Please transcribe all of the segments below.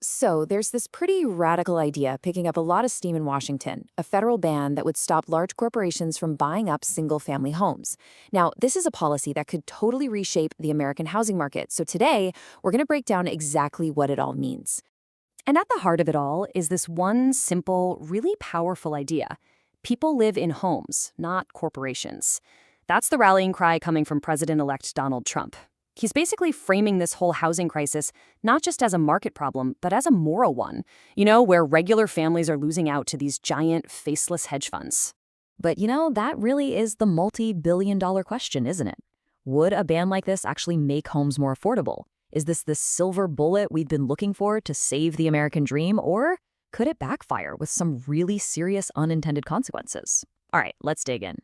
So, there's this pretty radical idea picking up a lot of steam in Washington, a federal ban that would stop large corporations from buying up single family homes. Now, this is a policy that could totally reshape the American housing market. So, today, we're going to break down exactly what it all means. And at the heart of it all is this one simple, really powerful idea. People live in homes, not corporations. That's the rallying cry coming from President-elect Donald Trump. He's basically framing this whole housing crisis not just as a market problem, but as a moral one, where regular families are losing out to these giant, faceless hedge funds. But that really is the multi-billion-dollar question, isn't it? Would a ban like this actually make homes more affordable? Is this the silver bullet we've been looking for to save the American dream, or could it backfire with some really serious unintended consequences? All right, let's dig in.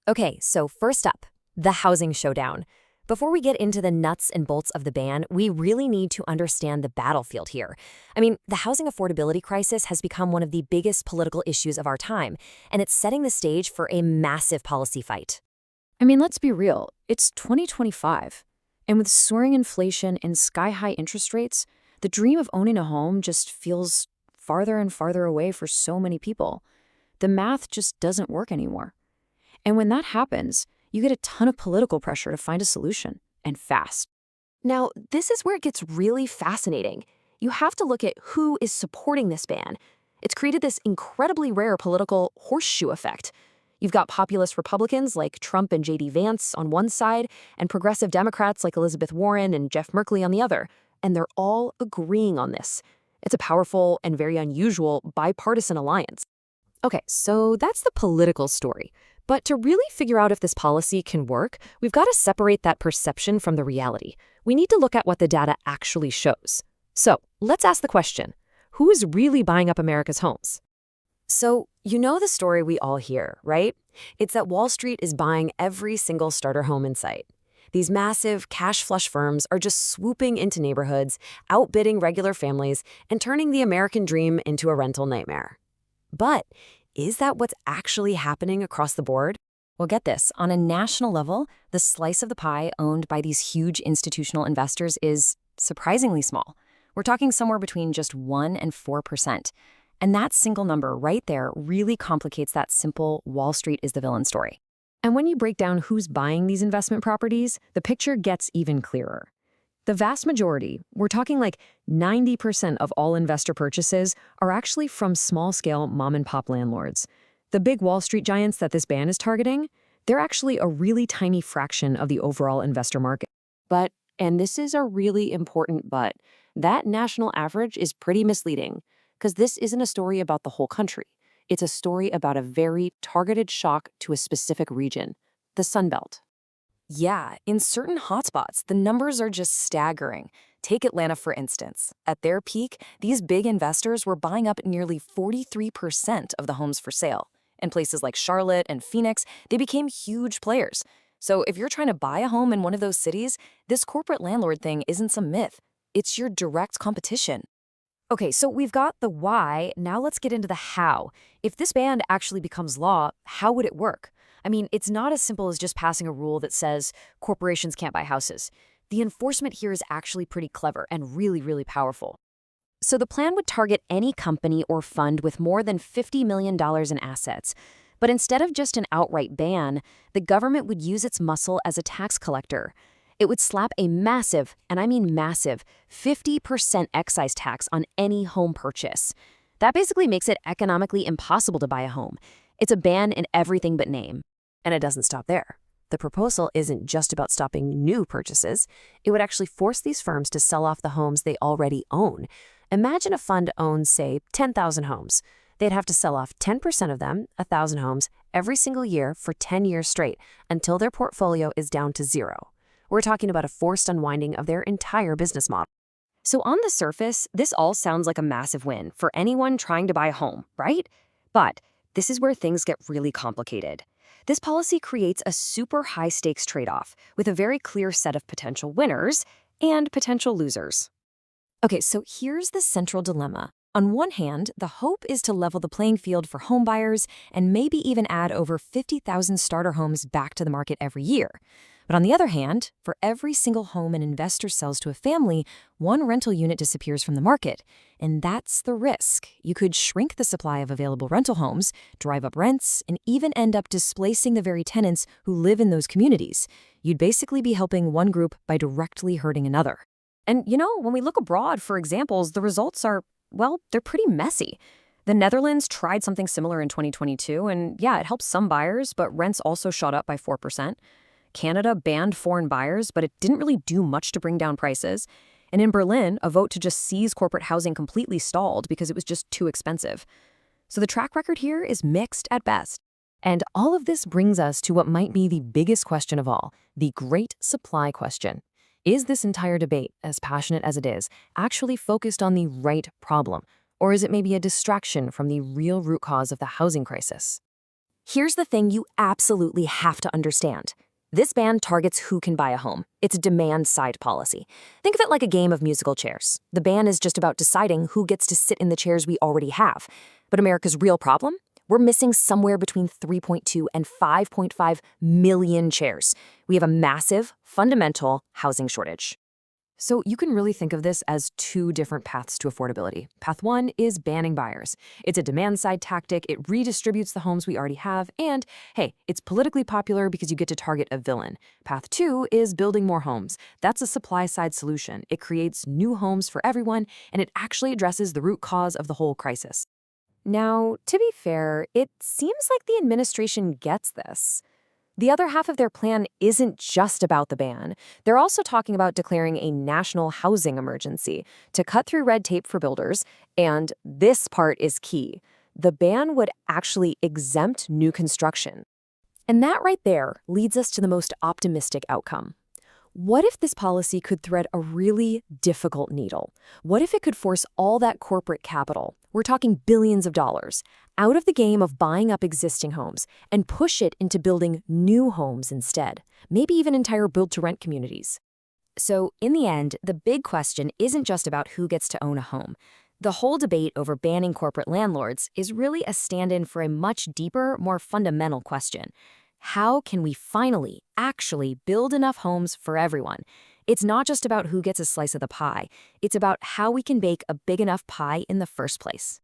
Okay, so first up, the housing showdown. Before we get into the nuts and bolts of the ban, we really need to understand the battlefield here. I mean, the housing affordability crisis has become one of the biggest political issues of our time, and it's setting the stage for a massive policy fight. I mean, let's be real, it's 2025. And with soaring inflation and sky-high interest rates, the dream of owning a home just feels farther and farther away for so many people. The math just doesn't work anymore. And when that happens, you get a ton of political pressure to find a solution, and fast. Now, this is where it gets really fascinating. You have to look at who is supporting this ban. It's created this incredibly rare political horseshoe effect. You've got populist Republicans like Trump and J.D. Vance on one side, and progressive Democrats like Elizabeth Warren and Jeff Merkley on the other, and they're all agreeing on this. It's a powerful and very unusual bipartisan alliance. Okay, so that's the political story. But to really figure out if this policy can work, we've got to separate that perception from the reality. We need to look at what the data actually shows. So let's ask the question, who is really buying up America's homes? So, you know the story we all hear, right? It's that Wall Street is buying every single starter home in sight. These massive cash flush firms are just swooping into neighborhoods, outbidding regular families, and turning the American dream into a rental nightmare. But is that what's actually happening across the board? Well, get this. On a national level, the slice of the pie owned by these huge institutional investors is surprisingly small. We're talking somewhere between just 1% and 4%. And that single number right there really complicates that simple Wall Street is the villain story. And when you break down who's buying these investment properties, the picture gets even clearer. The vast majority, we're talking like 90% of all investor purchases, are actually from small-scale mom-and-pop landlords. The big Wall Street giants that this ban is targeting, they're actually a really tiny fraction of the overall investor market. But, and this is a really important but, that national average is pretty misleading, because this isn't a story about the whole country. It's a story about a very targeted shock to a specific region, the Sun Belt. Yeah, in certain hotspots, the numbers are just staggering. Take Atlanta, for instance. At their peak, these big investors were buying up nearly 43% of the homes for sale. In places like Charlotte and Phoenix, they became huge players. So if you're trying to buy a home in one of those cities, this corporate landlord thing isn't some myth. It's your direct competition. Okay, so we've got the why, now let's get into the how. If this ban actually becomes law, how would it work? I mean, it's not as simple as just passing a rule that says corporations can't buy houses. The enforcement here is actually pretty clever and really, really powerful. So the plan would target any company or fund with more than $50 million in assets. But instead of just an outright ban, the government would use its muscle as a tax collector. It would slap a massive, and I mean massive, 50% excise tax on any home purchase. That basically makes it economically impossible to buy a home. It's a ban in everything but name. And it doesn't stop there. The proposal isn't just about stopping new purchases. It would actually force these firms to sell off the homes they already own. Imagine a fund owns, say, 10,000 homes. They'd have to sell off 10% of them, 1,000 homes, every single year for 10 years straight until their portfolio is down to zero. We're talking about a forced unwinding of their entire business model. So on the surface, this all sounds like a massive win for anyone trying to buy a home, right? But this is where things get really complicated. This policy creates a super high-stakes trade-off with a very clear set of potential winners and potential losers. Okay, so here's the central dilemma. On one hand, the hope is to level the playing field for homebuyers and maybe even add over 50,000 starter homes back to the market every year. But on the other hand, for every single home an investor sells to a family, one rental unit disappears from the market. And that's the risk. You could shrink the supply of available rental homes, drive up rents, and even end up displacing the very tenants who live in those communities. You'd basically be helping one group by directly hurting another. And, when we look abroad for examples, the results are, well, they're pretty messy. The Netherlands tried something similar in 2022, and yeah, it helped some buyers, but rents also shot up by 4%. Canada banned foreign buyers, but it didn't really do much to bring down prices. And in Berlin, a vote to just seize corporate housing completely stalled because it was just too expensive. So the track record here is mixed at best. And all of this brings us to what might be the biggest question of all, the great supply question. Is this entire debate, as passionate as it is, actually focused on the right problem? Or is it maybe a distraction from the real root cause of the housing crisis? Here's the thing you absolutely have to understand. This ban targets who can buy a home. It's a demand-side policy. Think of it like a game of musical chairs. The ban is just about deciding who gets to sit in the chairs we already have. But America's real problem? We're missing somewhere between 3.2 and 5.5 million chairs. We have a massive, fundamental housing shortage. So you can really think of this as two different paths to affordability. Path one is banning buyers. It's a demand-side tactic. It redistributes the homes we already have. And hey, it's politically popular because you get to target a villain. Path two is building more homes. That's a supply-side solution. It creates new homes for everyone, and it actually addresses the root cause of the whole crisis. Now, to be fair, it seems like the administration gets this. The other half of their plan isn't just about the ban. They're also talking about declaring a national housing emergency to cut through red tape for builders, and this part is key. The ban would actually exempt new construction. And that right there leads us to the most optimistic outcome. What if this policy could thread a really difficult needle? What if it could force all that corporate capital, we're talking billions of dollars, out of the game of buying up existing homes and push it into building new homes instead, maybe even entire build-to-rent communities? So, in the end, the big question isn't just about who gets to own a home. The whole debate over banning corporate landlords is really a stand-in for a much deeper, more fundamental question. How can we finally, actually build enough homes for everyone? It's not just about who gets a slice of the pie. It's about how we can bake a big enough pie in the first place.